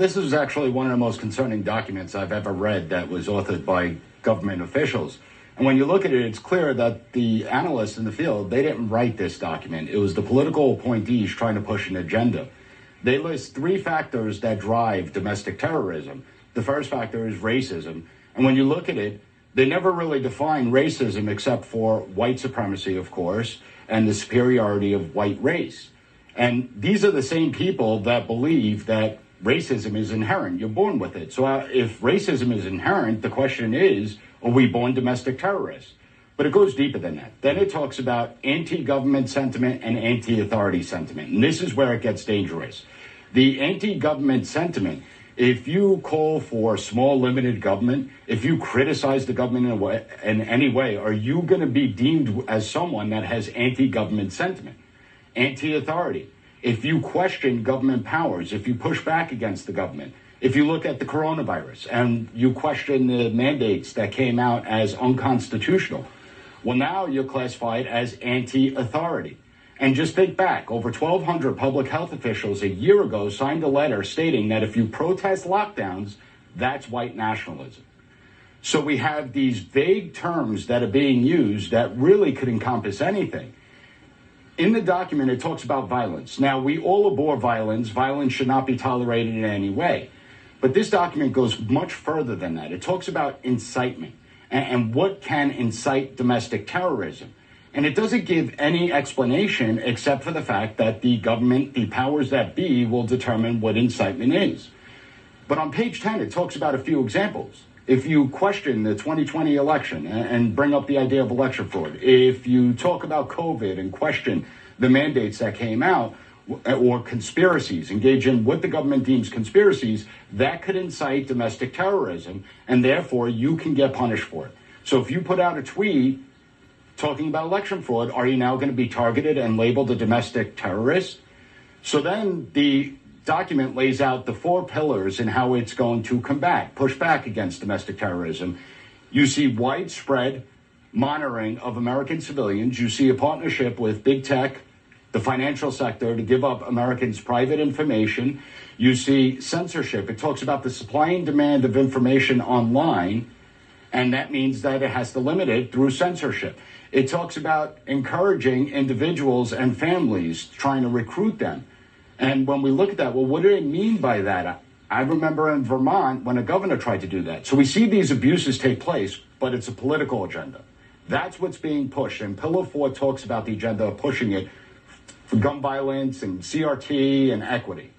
This is actually one of the most concerning documents I've ever read that was authored by government officials. And when you look at it, it's clear that the analysts in the field, they didn't write this document. It was the political appointees trying to push an agenda. They list 3 factors that drive domestic terrorism. The first factor is racism. And when you look at it, they never really define racism except for white supremacy, of course, and the superiority of white race. And these are the same people that believe that racism is inherent. You're born with it. So if racism is inherent, the question is, are we born domestic terrorists? But it goes deeper than that. Then it talks about anti-government sentiment and anti-authority sentiment. And this is where it gets dangerous. The anti-government sentiment, if you call for small, limited government, if you criticize the government in any way, are you going to be deemed as someone that has anti-government sentiment? Anti-authority. If you question government powers, if you push back against the government, if you look at the coronavirus and you question the mandates that came out as unconstitutional, well, now you're classified as anti-authority. And just think back, over 1,200 public health officials a year ago signed a letter stating that if you protest lockdowns, that's white nationalism. So we have these vague terms that are being used that really could encompass anything. In the document, it talks about violence. Now, we all abhor violence. Violence should not be tolerated in any way. But this document goes much further than that. It talks about incitement and what can incite domestic terrorism. And it doesn't give any explanation except for the fact that the government, the powers that be, will determine what incitement is. But on page 10, it talks about a few examples. If you question the 2020 election and bring up the idea of election fraud, if you talk about COVID and question the mandates that came out, or conspiracies, engage in what the government deems conspiracies, that could incite domestic terrorism, and therefore you can get punished for it. So if you put out a tweet talking about election fraud, are you now going to be targeted and labeled a domestic terrorist? So then the document lays out the 4 pillars in how it's going to push back against domestic terrorism. You see widespread monitoring of American civilians. You see a partnership with big tech, the financial sector, to give up Americans' private information. You see censorship. It talks about the supply and demand of information online, and that means that it has to limit it through censorship. It talks about encouraging individuals and families, trying to recruit them. And when we look at that, well, what do they mean by that? I remember in Vermont when a governor tried to do that. So we see these abuses take place, but it's a political agenda. That's what's being pushed. And Pillar 4 talks about the agenda of pushing it for gun violence and CRT and equity.